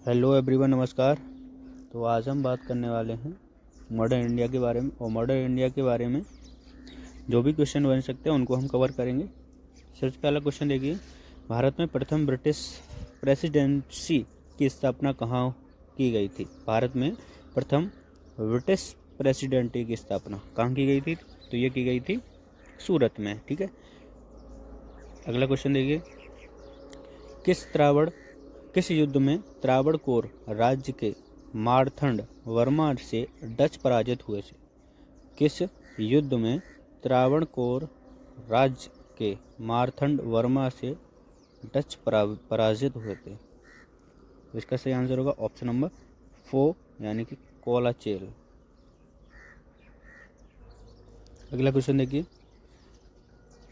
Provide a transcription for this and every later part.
Hello everyone, नमस्कार। तो आज हम बात करने वाले हैं मॉडर्न इंडिया के बारे में। और मॉडर्न इंडिया के बारे में जो भी क्वेश्चन बन सकते हैं उनको हम कवर करेंगे। सबसे पहला क्वेश्चन देखिए, भारत में प्रथम ब्रिटिश प्रेसिडेंसी की स्थापना कहाँ की गई थी? भारत में प्रथम ब्रिटिश प्रेसिडेंसी की स्थापना कहाँ की गई थी? तो ये की गई थी सूरत में। ठीक है, अगला क्वेश्चन देखिए, किस युद्ध में त्रावणकोर राज्य के मारथंड वर्मा से डच पराजित हुए थे? किस युद्ध में त्रावणकोर राज्य के मारथंड वर्मा से डच पराजित हुए थे? तो इसका सही आंसर होगा ऑप्शन नंबर 4 यानी कि कोलाचेल। अगला क्वेश्चन देखिए,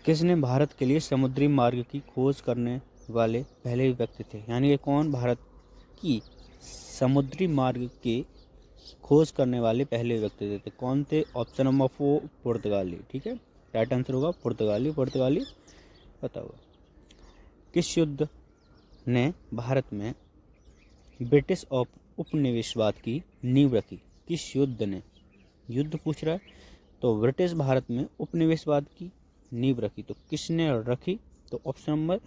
किसने भारत के लिए समुद्री मार्ग की खोज करने वाले पहले व्यक्ति थे? यानी ये कौन भारत की समुद्री मार्ग की खोज करने वाले पहले व्यक्ति थे? कौन थे? ऑप्शन नंबर 4 पुर्तगाली। ठीक है, राइट आंसर होगा पुर्तगाली। पता होगा। किस युद्ध ने भारत में ब्रिटिश उपनिवेशवाद की नींव रखी? किस युद्ध ने, युद्ध पूछ रहा है, तो ब्रिटिश भारत में उपनिवेशवाद की नींव रखी। तो किसने रखी? तो ऑप्शन नंबर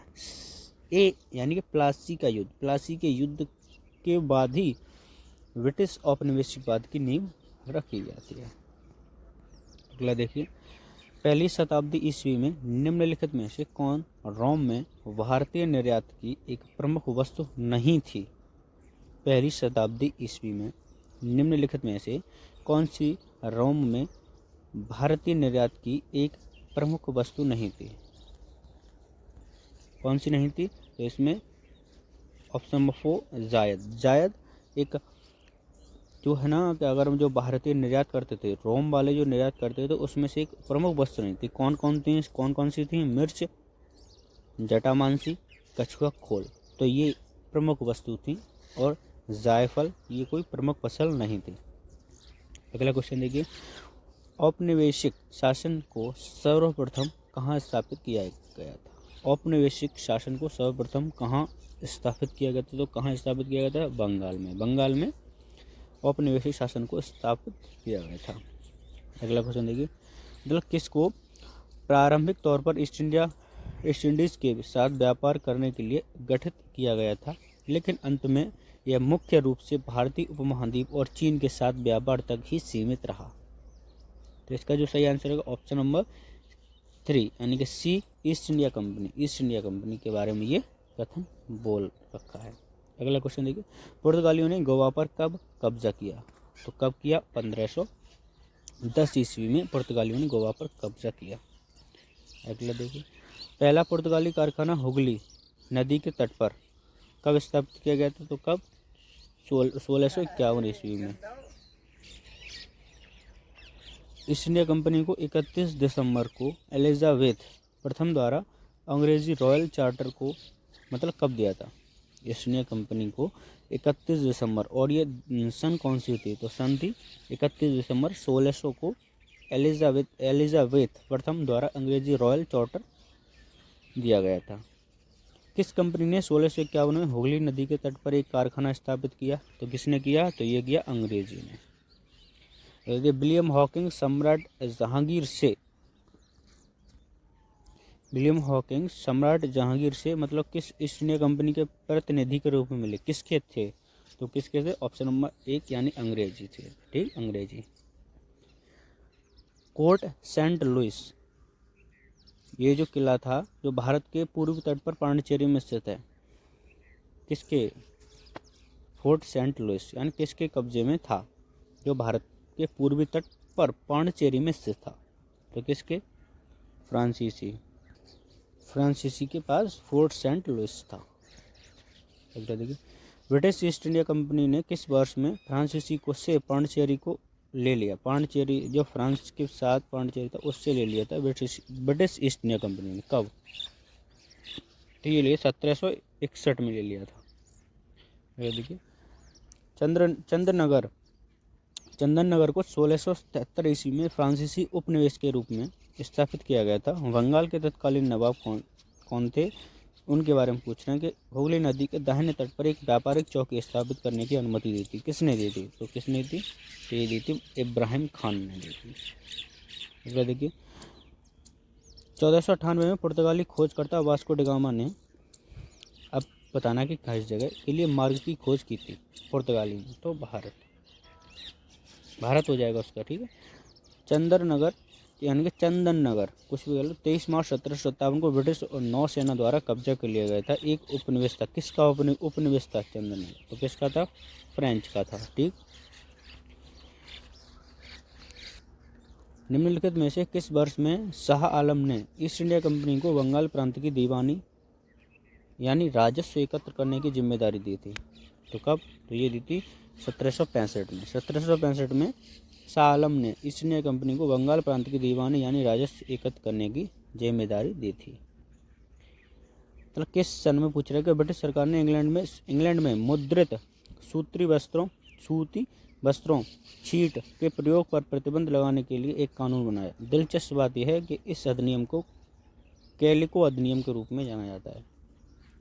ए यानी कि प्लासी का युद्ध। प्लासी के युद्ध के बाद ही ब्रिटिश औपनिवेशिकवाद की नींव रखी जाती है। अगला देखिए, पहली शताब्दी ईस्वी में निम्नलिखित में से कौन रोम में भारतीय निर्यात की एक प्रमुख वस्तु नहीं थी? पहली शताब्दी ईस्वी में निम्नलिखित में से कौन सी रोम में भारतीय निर्यात की एक प्रमुख वस्तु नहीं थी? कौन सी नहीं थी? तो इसमें ऑप्शन नंबर 4 जायद एक जो है ना, कि अगर हम जो भारतीय निर्यात करते थे, रोम वाले जो निर्यात करते थे, तो उसमें से एक प्रमुख वस्तु नहीं थी। कौन कौन सी थी? मिर्च, जटामांसी, कछुआ खोल। तो ये प्रमुख वस्तु थी, और जायफल ये कोई प्रमुख फसल नहीं थी। अगला क्वेश्चन देखिए, औपनिवेशिक शासन को सर्वप्रथम कहाँ स्थापित किया गया था? औपनिवेशिक शासन को सर्वप्रथम कहाँ स्थापित किया गया था? तो कहाँ स्थापित किया गया था? बंगाल में औपनिवेशिक शासन को स्थापित किया गया था। अगला क्वेश्चन देखिए, मतलब किसको प्रारंभिक तौर पर ईस्ट इंडीज के साथ व्यापार करने के लिए गठित किया गया था, लेकिन अंत में यह मुख्य रूप से भारतीय उपमहाद्वीप और चीन के साथ व्यापार तक ही सीमित रहा? तो इसका जो सही आंसर होगा ऑप्शन नंबर 3 यानी कि सी, ईस्ट इंडिया कंपनी के बारे में ये कथन बोल रखा है। अगला क्वेश्चन देखिए, पुर्तगालियों ने गोवा पर कब कब्जा किया? तो कब किया? 1510 ईस्वी में पुर्तगालियों ने गोवा पर कब्जा किया। अगला देखिए, पहला पुर्तगाली कारखाना हुगली नदी के तट पर कब स्थापित किया गया था? तो कब? 1651 ईस्वी में। ईस्ट इंडिया कंपनी को 31 दिसंबर को एलिजाबेथ प्रथम द्वारा अंग्रेजी रॉयल चार्टर को मतलब कब दिया था? ईस्ट इंडिया कंपनी को 31 दिसंबर, और ये सन कौन सी थी? तो सन थी 31 दिसंबर 1600 को एलिजाबेथ प्रथम द्वारा अंग्रेजी रॉयल चार्टर दिया गया था। किस कंपनी ने 1651 में हुगली नदी के तट पर एक कारखाना स्थापित किया? तो किसने किया? तो ये किया अंग्रेजी ने। विलियम हॉकिंग सम्राट जहांगीर से मतलब किस ईस्ट इंडिया कंपनी के प्रतिनिधि के रूप में मिले? किसके थे? तो किसके थे? ऑप्शन नंबर 1 यानी अंग्रेजी थे। ठीक, अंग्रेजी। कोर्ट सेंट लुइस, ये जो किला था जो भारत के पूर्वी तट पर पांडिचेरी में स्थित है, किसके? फोर्ट सेंट लुइस यानी किसके कब्जे में था? जो भारत के पूर्वी तट पर पांडिचेरी में स्थित था। तो किसके? फ्रांसीसी के पास फोर्ट सेंट लुइस था। अगला देखिए, ब्रिटिश ईस्ट इंडिया कंपनी ने किस वर्ष में फ्रांसीसी को से पांडिचेरी को ले लिया? पांडिचेरी जो फ्रांस के साथ पांडिचेरी था उससे ले लिया था ब्रिटिश ईस्ट इंडिया कंपनी ने। कब? तो ये लिए 1761 में ले लिया था। देखिए, चंदननगर को 1673 ईस्वी में फ्रांसीसी उपनिवेश के रूप में स्थापित किया गया था। बंगाल के तत्कालीन नवाब कौन थे? उनके बारे में पूछ रहे हैं कि हुगली नदी के दाहिने तट पर एक व्यापारिक चौकी स्थापित करने की अनुमति दी थी। किसने दी थी? तो किसने दी? तो ये दी थी इब्राहिम खान ने दी थी। इस बार देखिए 1498 में पुर्तगाली खोजकर्ता वास्को डी गामा ने, अब बताना कि किस जगह के लिए मार्ग की खोज की थी पुर्तगाली ने, तो भारत हो जाएगा उसका, ठीक है। चंदन नगर यानी कि चंदन नगर, कुछ भी गलत, 23 मार्च 1757 को ब्रिटिश और नौसेना द्वारा कब्जा कर लिया गया था। एक उपनिवेश था। किसका उपनिवेश था चंदन नगर? तो किसका था? फ्रेंच का था, ठीक। निम्नलिखित में से किस वर्ष में शाह आलम ने ईस्ट इंडिया कंपनी को बंगाल प्रांत की दीवानी यानी राजस्व एकत्र करने की जिम्मेदारी दी थी? तो कब? तो ये दी थी 1765 में। 1765 में शाह आलम ने ईस्ट इंडिया कंपनी को बंगाल प्रांत की दीवानी यानी राजस्व एकत्र करने की जिम्मेदारी दी थी। तो किस सन में पूछ रहा है कि ब्रिटिश सरकार ने इंग्लैंड में मुद्रित सूती वस्त्रों छीट के प्रयोग पर प्रतिबंध लगाने के लिए एक कानून बनाया। दिलचस्प बात यह है कि इस अधिनियम को कैलिको अधिनियम के रूप में जाना जाता है।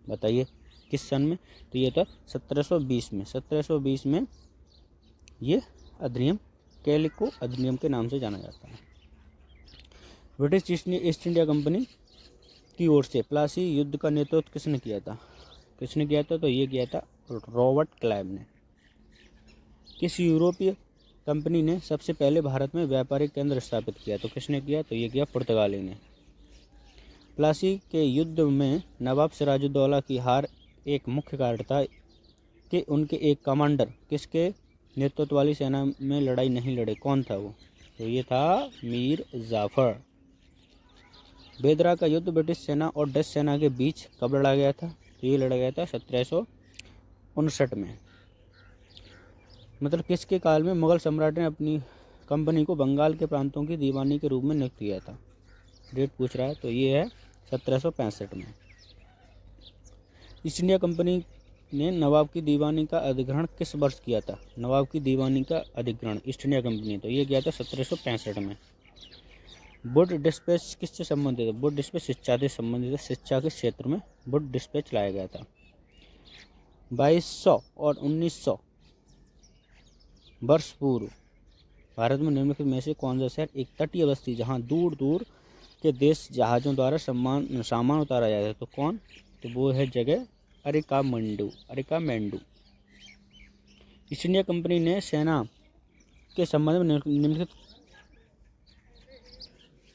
बताइए किस सन में? तो ये था 1720 में। 1720 में ये अधिनियम कैलिको अधिनियम के नाम से जाना जाता है। ब्रिटिश ईस्ट इंडिया कंपनी की ओर से प्लासी युद्ध का नेतृत्व किसने किया था? किसने किया था? तो ये किया था रॉबर्ट क्लाइव ने। किस यूरोपीय कंपनी ने सबसे पहले भारत में व्यापारिक केंद्र स्थापित किया? तो किसने किया? तो ये किया पुर्तगाली ने। प्लासी के युद्ध में नवाब सिराजुद्दौला की हार एक मुख्य कारण था कि उनके एक कमांडर किसके नेतृत्व वाली सेना में लड़ाई नहीं लड़े। कौन था वो? तो ये था मीर जाफर। बेदरा का युद्ध ब्रिटिश सेना और डच सेना के बीच कब लड़ा गया था? तो ये लड़ा गया था 1759 में। मतलब किसके काल में मुगल सम्राट ने अपनी कंपनी को बंगाल के प्रांतों की दीवानी के रूप में नियुक्त किया था? डेट पूछ रहा है, तो ये है 1765 में। ईस्ट इंडिया कंपनी ने नवाब की दीवानी का अधिग्रहण किस वर्ष किया था? नवाब की दीवानी का अधिग्रहण ईस्ट इंडिया कंपनी, तो ये किया था 1765 में। वुड डिस्पैच किससे संबंधित है? वुड डिस्पैच शिक्षा से संबंधित है। शिक्षा के क्षेत्र में वुड डिस्पैच लाया गया था। 2200 और 1900 वर्ष पूर्व भारत में निम्नलिखित में से कौन सा शहर एक तटीय बस्ती जहां दूर दूर के देश जहाज़ों द्वारा सामान उतारा जाता है? तो कौन? तो वो है जगह अरिकामेंडू। ईस्ट इंडिया कंपनी ने सेना के संबंध में निम्नलिखित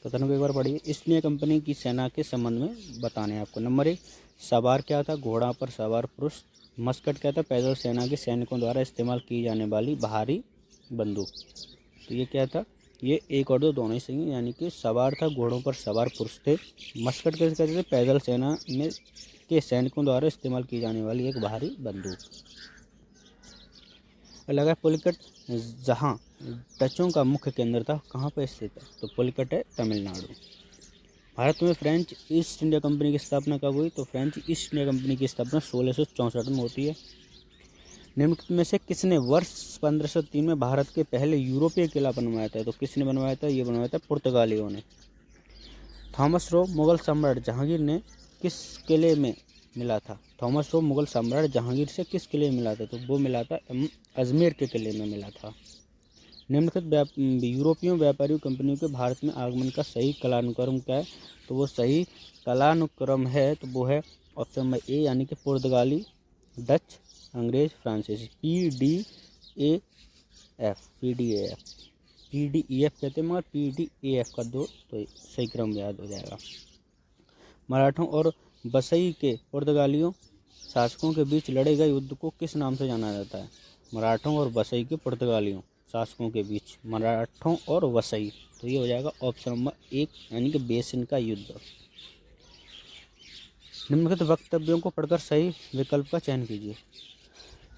कथनों को एक बार पढ़िए। ईस्ट इंडिया कंपनी की सेना के संबंध में बताने हैं आपको। नंबर 1, सवार क्या था? घोड़ा पर सवार पुरुष। मस्कट क्या था? पैदल सेना के सैनिकों द्वारा इस्तेमाल की जाने वाली भारी बंदूक। तो ये क्या था? ये 1 और 2 दोनों ही सही हैं, यानी कि सवार था, घोड़ों पर सवार पुरुष थे। मस्कट कैसे कहते थे? पैदल सेना में के सैनिकों द्वारा इस्तेमाल की जाने वाली एक भारी बंदूक। लगा पुलिकट जहाँ डचों का मुख्य केंद्र था, कहाँ पर स्थित है? तो पुलिकट है तमिलनाडु। भारत में फ्रेंच ईस्ट इंडिया कंपनी की स्थापना कब हुई? तो फ्रेंच ईस्ट इंडिया कंपनी की स्थापना 1664 में होती है। निम्नलिखित में से किसने वर्ष 1503 में भारत के पहले यूरोपीय किला बनवाया था? तो किसने बनवाया था? ये बनवाया था पुर्तगालियों ने। थॉमस रो मुगल सम्राट जहांगीर ने किस किले में मिला था? थॉमस रो मुगल सम्राट जहांगीर से किस किले में मिला था? तो वो मिला था अजमेर के किले में मिला था। निम्नलिखित यूरोपीय व्यापारियों कंपनियों के भारत में आगमन का सही कालानुक्रम क्या है? तो वो सही कालानुक्रम है, तो वो है ऑप्शन नंबर ए, यानी कि पुर्तगाली, डच, अंग्रेज, फ्रांसीसी। PDEF कहते हैं, मगर PDEF कर दो तो सही क्रम याद हो जाएगा। मराठों और बसई के पुर्तगालियों शासकों के बीच लड़े गए युद्ध को किस नाम से जाना जाता है? मराठों और बसई के पुर्तगालियों शासकों के बीच, मराठों और वसई, तो ये हो जाएगा ऑप्शन नंबर 1, यानी कि बेसिन का युद्ध। निम्नलिखित वक्तव्यों को पढ़कर सही विकल्प का चयन कीजिए।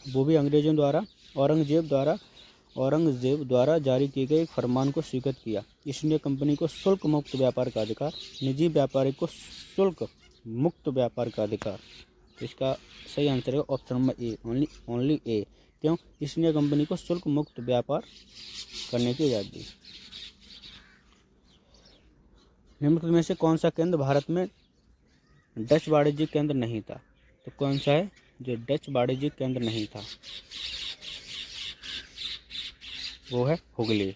वो भी अंग्रेजों द्वारा औरंगजेब द्वारा जारी किए गए एक फरमान को स्वीकृत किया। ईस्ट इंडिया कंपनी को शुल्क मुक्त व्यापार का अधिकार, निजी व्यापारी को शुल्क मुक्त व्यापार का अधिकार। तो इसका सही आंसर है ऑप्शन नंबर ए, ओनली ए। क्यों? ईस्ट इंडिया कंपनी को शुल्क मुक्त व्यापार करने की आज़ादी। निम्नलिखित में से कौन सा केंद्र भारत में डच वाणिज्यिक केंद्र नहीं था। तो कौन सा है जो डच वाणिज्यिक केंद्र नहीं था? वो है हुगली।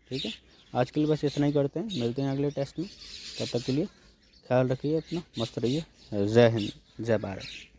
ठीक है, आज के लिए बस इतना ही करते हैं, मिलते हैं अगले टेस्ट में। तब तक के लिए ख्याल रखिए अपना, मस्त रहिए। जय हिंद, जय भारत।